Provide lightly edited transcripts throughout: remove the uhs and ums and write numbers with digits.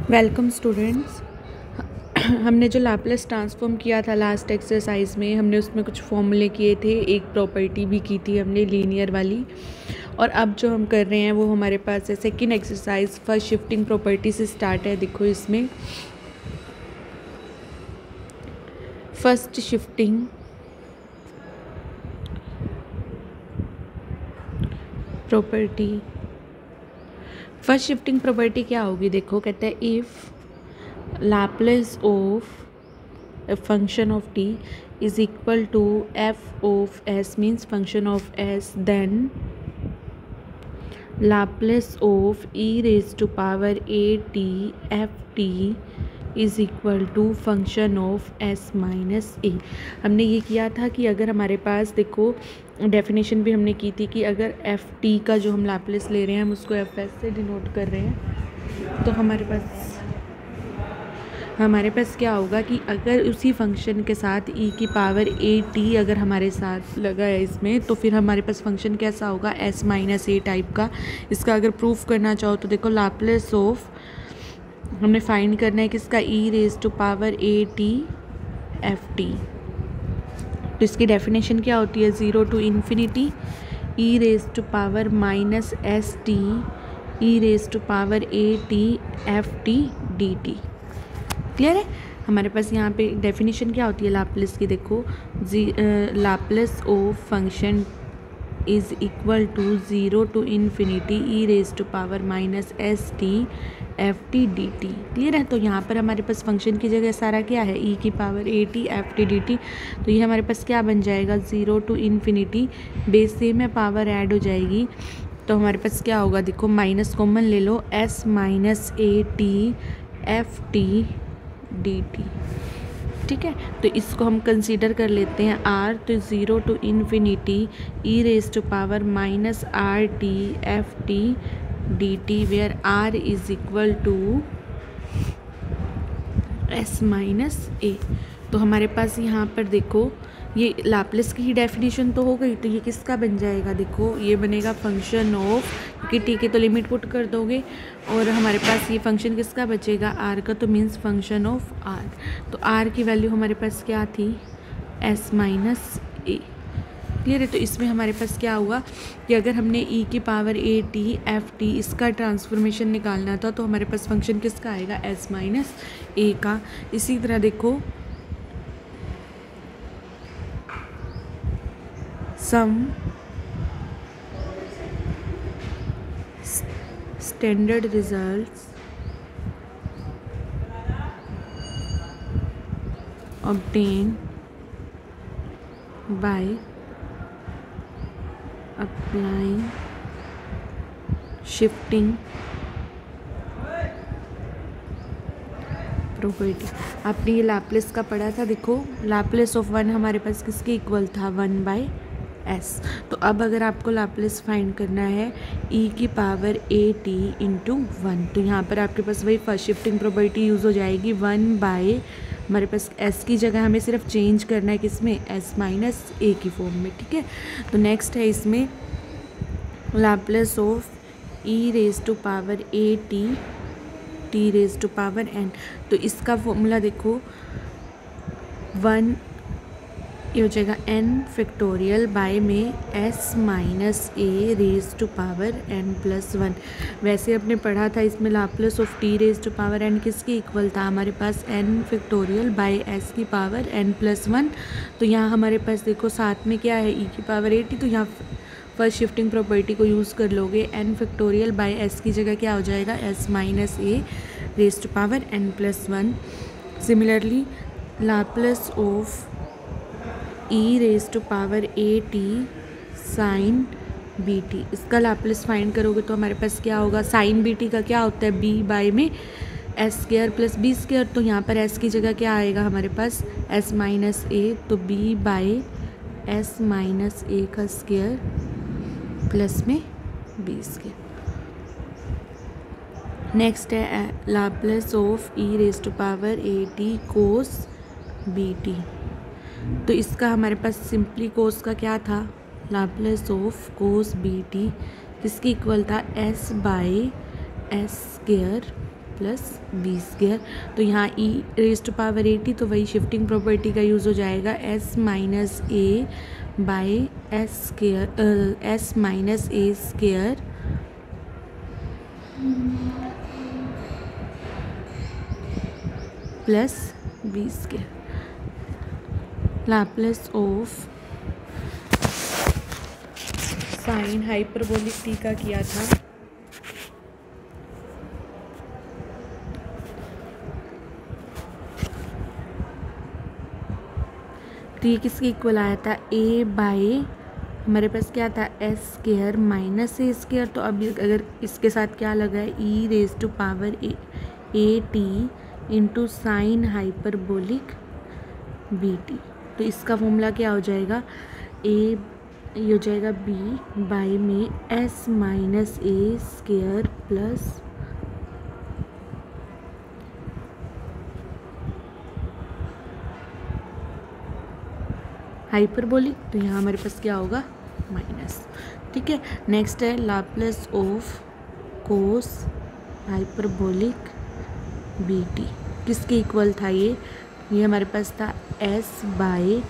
Welcome students. हमने जो Laplace transform किया था लास्ट एक्सरसाइज में, हमने उसमें कुछ फॉर्मूले किए थे, एक प्रॉपर्टी भी की थी हमने लीनियर वाली। और अब जो हम कर रहे हैं वो हमारे पास है second exercise, first shifting property से स्टार्ट है। देखो इसमें first shifting property, first shifting property क्या होगी? देखो कहते हैं if Laplace of a function of t is equal to f of s, means function of s, then Laplace of e raised to power a t f t is equal to function of s minus a। हमने ये किया था कि अगर हमारे पास, देखो definition भी हमने की थी कि अगर एफ टी का जो हम लाप्लेस ले रहे हैं हम उसको एफ एस से डिनोट कर रहे हैं, तो हमारे पास क्या होगा कि अगर उसी फंक्शन के साथ e की पावर ए टी अगर हमारे साथ लगा है इसमें, तो फिर हमारे पास फंक्शन कैसा होगा? s माइनस ए टाइप का। इसका अगर प्रूफ करना चाहो तो देखो लाप्लेस ऑफ, हमने फाइंड करना है किसका? e raise to power A T F T. तो इसकी डेफिनेशन क्या होती है? 0 to infinity e raise to power minus S T E raise to power A T F T D T. Clear है? हमारे पास यहाँ पे डेफिनेशन क्या होती है लाप्लेस की? देखो Laplace of function is equal to 0 to infinity E raise to power minus S T F T D T. Clear है? तो यहाँ पर हमारे पास फंक्शन की जगह सारा क्या है? ई की power A T F T D T. तो ये हमारे पास क्या बन जाएगा? 0 टू इन्फिनिटी, बेस सेम है, पावर ऐड हो जाएगी, तो हमारे पास क्या होगा? देखो माइनस कॉमन ले लो, S minus A T F T D T. ठीक है, तो इसको हम कंसीडर कर लेते हैं आर। तो 0 to infinity E raise to power minus R T F T D T, where R is equal to S minus A. तो हमारे पास यहाँ पर देखो ये लाप्लेस की ही डेफिनेशन तो हो गई, तो ये किसका बन जाएगा? देखो ये बनेगा फंक्शन ऑफ, क्योंकि टी के तो लिमिट पुट कर दोगे, और हमारे पास ये फंक्शन किसका बचेगा? आर का, तो मीन्स फंक्शन ऑफ आर। तो आर की वैल्यू हमारे पास क्या थी? एस माइनस ए। क्लियर है? तो इसमें हमारे पास क्या हुआ कि अगर हमने ई की power A T F T इसका ट्रांसफॉर्मेशन निकालना था, तो हमारे पास फंक्शन किसका आएगा? एस माइनस ए का। इसी तरह देखो some standard results obtained by applying shifting property. आपने ये लाप्लेस का पढ़ा था। देखो लाप्लेस ऑफ वन हमारे पास किसके इक्वल था? 1 बाय एस। तो अब अगर आपको लाप्लेस फाइंड करना है ई की पावर ए टी इंटू 1, तो यहाँ पर आपके पास वही फर्स्ट शिफ्टिंग प्रॉपर्टी यूज़ हो जाएगी। 1 बाय, हमारे पास एस की जगह हमें सिर्फ चेंज करना है किसमें? एस माइनस ए की फॉर्म में। ठीक है, तो नेक्स्ट है इसमें Laplace of E raise to power A T T raise to power N. तो इसका फॉर्मूला देखो 1 ये हो जाएगा एन फैक्टोरियल बाय में S minus A raise to power N plus 1। वैसे आपने पढ़ा था इसमें Laplace of T raise to power N किसके इक्वल था? हमारे पास एन फैक्टोरियल बाय एस की पावर एन प्लस 1। तो यहाँ हमारे पास देखो साथ में क्या है? ई की पावर ए टी। तो यहाँ फर्स्ट शिफ्टिंग प्रॉपर्टी को यूज़ कर लोगे, एन फैक्टोरियल बाय एस की जगह क्या हो जाएगा? S minus A raise to power N plus 1। Similarly Laplace of E raise to power A T sine B T, इसका लाप्लेस फाइंड करोगे तो हमारे पास क्या होगा? साइन बी टी का क्या होता है? बी बाय में S square plus B square. तो यहाँ पर एस की जगह क्या आएगा हमारे पास? एस माइनस ए, तो बी बाय एस माइनस ए का स्क्वायर प्लस में बी स्क्वायर। नेक्स्ट है Laplace of E raise to power A T cos B T. तो इसका हमारे पास सिंपली कोस का क्या था? Laplace of cos B T किसकी इक्वल था? S by S square plus B square. तो यहाँ e raise to power A T, तो वही शिफ्टिंग प्रॉपर्टी का यूज़ हो जाएगा, S minus a by S square, S minus A square plus B square. Laplace of sine hyperbolic T का किया था, तो ये किसके इक्वल आया था, ए बाई हमारे पास क्या था, एस स्क्वायर माइनस ए स्क्वायर। तो अब अगर इसके साथ क्या लगा है, e raise to power A t into sine hyperbolic B T. तो इसका फॉर्मूला क्या हो जाएगा, ए ये हो जाएगा बी बाई में एस माइनस ए स्क्वायर प्लस हाइपरबोलिक। तो यहाँ हमारे पास क्या होगा, माइनस। ठीक है, नेक्स्ट है Laplace of cos hyperbolic B t, किसके इक्वल था ये हमारे पास था s by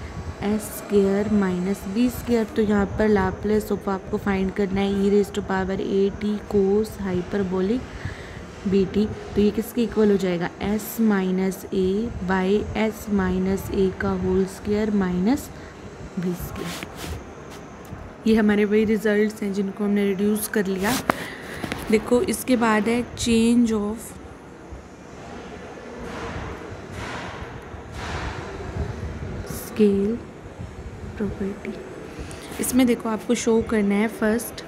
S square minus B square. तो यहाँ पर लाप्लास ऑफ आपको फाइंड करना है e raise to power A T cos hyperbolic B T. तो ये किसके इक्वल हो जाएगा, S minus a by S minus ए का whole square minus B square. ये हमारे वही रिजल्ट्स हैं जिनको हमने रिड्यूस कर लिया। देखो इसके बाद है चेंज ऑफ स्केल प्रॉपर्टी। इसमें देखो आपको शो करना है first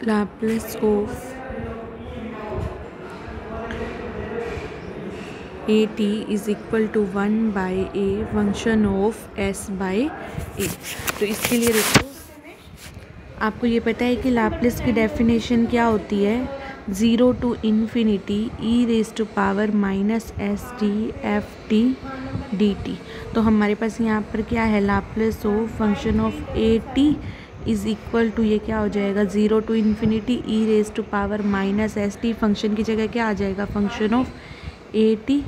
Laplace of A T is equal to 1 by a function of s by a. तो इसके लिए देखो आपको ये पता है कि लाप्लास की डेफिनेशन क्या होती है, 0 to infinity E raise to power minus S T F T D T. तो हमारे पास यहाँ पर क्या है, Laplace of function of A T is equal to ये क्या हो जाएगा, 0 to infinity E raise to power minus S T, function की जगह क्या आ जाएगा, function of A T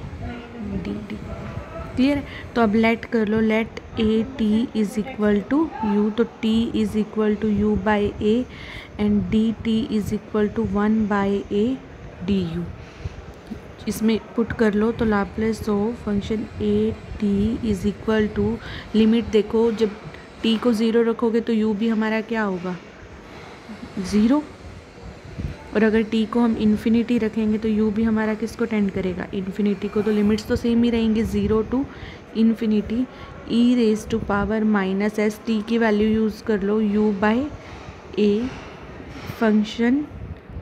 D T. Clear है, तो अब लेट कर लो, let A T is equal to U, तो T is equal to U by A and D T is equal to 1 by A D U. इसमें put कर लो, तो Laplace of function A T is equal to, limit देखो जब T को 0 रखोगे तो यू भी हमारा क्या होगा, 0, और अगर टी को हम इन्फिनिटी रखेंगे तो यू भी हमारा किसको टेंड करेगा, इन्फिनिटी को। तो लिमिट्स तो सेम ही रहेंगी, 0 to infinity E raise to power minus S, T की वैल्यू यूज़ कर लो u by a function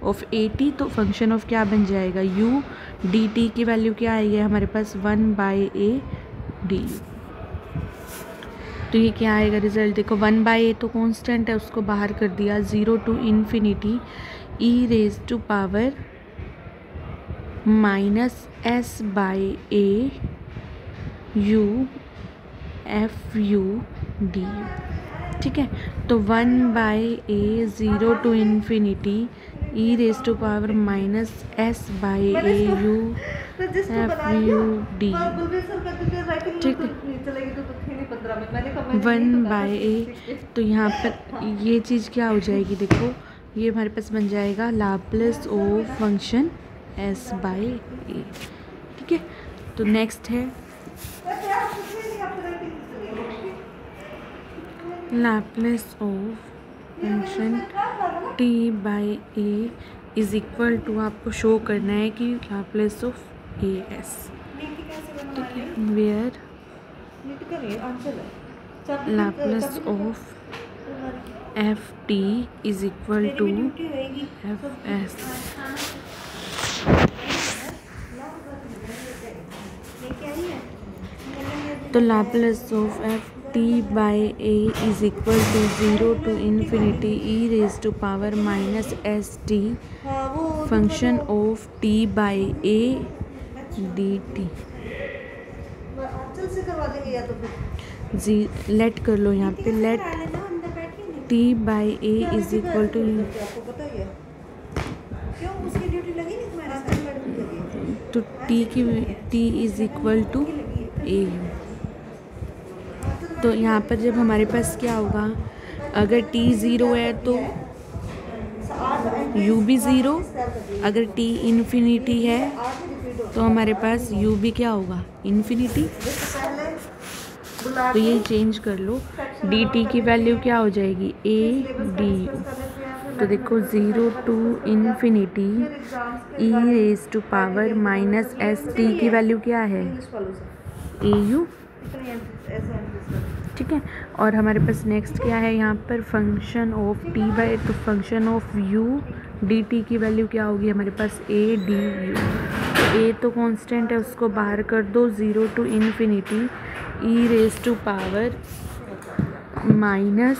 of A T. तो फंक्शन ऑफ क्या बन जाएगा, यू, डी टी की वैल्यू क्या आई है हमारे पास, 1 बाई ए डी यू। तो ये क्या आएगा रिजल्ट, देखो 1 बाई ए तो कांस्टेंट है, उसको बाहर कर दिया, 0 to infinity E raise to power minus S by A U F U D U. ठीक है, तो 1 by A 0 to infinity E raise to power minus S by A U F U D U. ठीक है, 1 by a, तो यहाँ पर ये चीज़ क्या हो जाएगी, देखो ये हमारे पास बन जाएगा Laplace of function s by a. ठीक है, तो नेक्स्ट है Laplace of function t by a is equal to, आपको शो करना है कि लाप्लास ऑफ ए एस। ठीक है, where Laplace of f t is equal to f s. तो Laplace of f t by a is equal to 0 to infinity E raise to power minus S T function of t by A D t जी let कर लो यहाँ पे, let t by a is equal to, तो T is equal to a u. तो यहाँ पर जब हमारे पास क्या होगा, अगर टी ज़ीरो है तो यू भी ज़ीरो, अगर टी इन्फिनिटी है तो हमारे पास यू भी क्या होगा, इन्फिनिटी। तो ये चेंज कर लो, डी टी की वैल्यू क्या हो जाएगी, ए डी यू। तो देखो 0 to infinity E raise to power minus S T की वैल्यू क्या है, ए यू, ठीक है। और हमारे पास नेक्स्ट क्या है यहाँ पर, फंक्शन ऑफ टी बाई, तो function of you d T की वैल्यू क्या होगी हमारे पास, ए डी यू। ए तो कांस्टेंट है, उसको बाहर कर दो, 0 to infinity E raise to power minus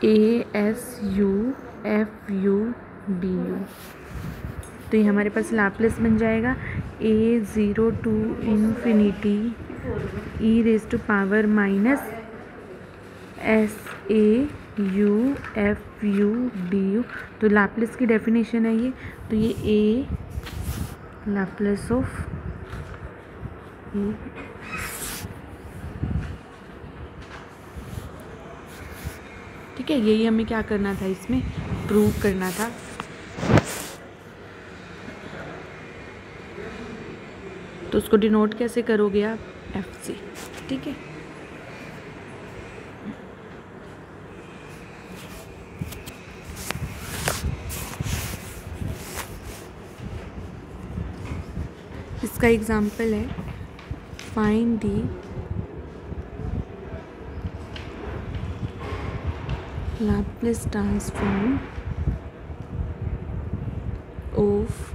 A S U F U D you. तो ये हमारे पास लाप्लास बन जाएगा A 0 to infinity E raise to power minus S A U F U D you. तो लाप्लास की definition है ये, तो ये ए लाप्लास ऑफ ए, ठीक है। यही हमें क्या करना था, इसमें प्रूव करना था। तो उसको डिनोट कैसे करोगे आप, एफ से, ठीक है। इसका एग्जाम्पल है, find the Laplace transform of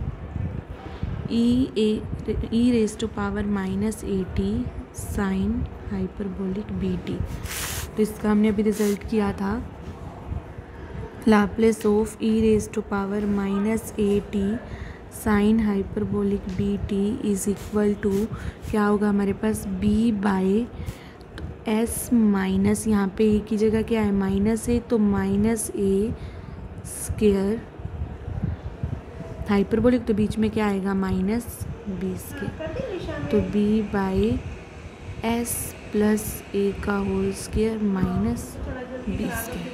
E raise to power minus A T sine hyperbolic B T. तो इसका हमने अभी रिजल्ट किया था, Laplace of E raise to power minus A T sine hyperbolic B T is equal to क्या होगा हमारे पास, बी बाई एस माइनस, यहाँ पे ए की जगह क्या है, माइनस ए, तो माइनस ए स्क्वायर हाइपरबोलिक, तो बीच में क्या आएगा, माइनस बी स्क्वायर, तो B by S plus A का whole square minus B square.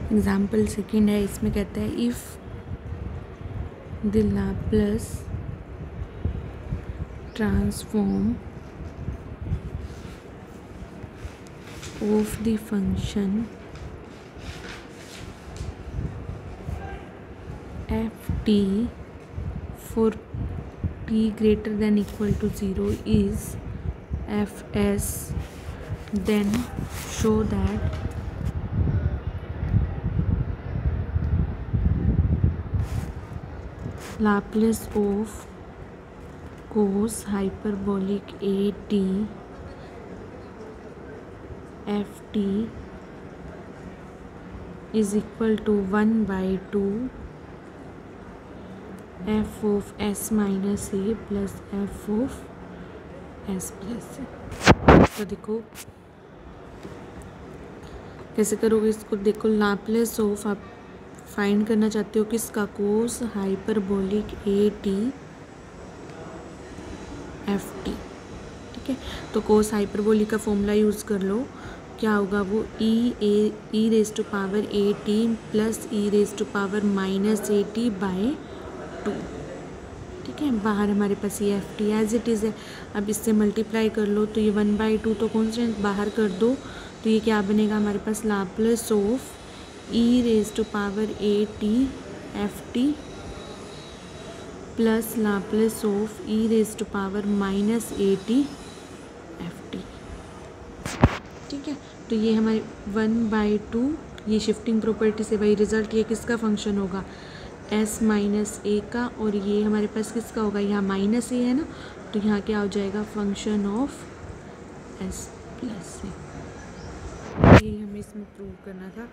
Example second है, इसमें कहता है if the Laplace transform of the function F T for T greater than equal to 0 is F S, then show that Laplace of cos hyperbolic a t f t is equal to 1 by 2 f of s minus a plus f of s plus a। तो देखो कैसे करोगे इसको, देखो Laplace of आप find करना चाहते हो किसका, cos hyperbolic a T F t, ठीक है। तो कोस हाइपरबोलिक का फॉर्मूला यूज़ कर लो, क्या होगा वो, e raise to power A t plus e raise to power minus A t by 2, ठीक है। बाहर हमारे पास ये f t as it is है, अब इससे मल्टीप्लाई कर लो, तो ये 1/2 तो कॉन्स्टेंट बाहर कर दो, तो ये क्या बनेगा हमारे पास, Laplace of E raise to power A T F t plus Laplace of E raise to power minus A T F t, ठीक है। तो ये हमारी 1/2 ये शिफ्टिंग प्रॉपर्टी से वही रिजल्ट, ये किसका फंक्शन होगा, एस माइनस ए का, और ये हमारे पास किसका होगा, यहाँ माइनस ए है ना, तो यहाँ क्या हो जाएगा, फंक्शन ऑफ एस प्लस ए। यही हमें इसमें प्रूव करना था।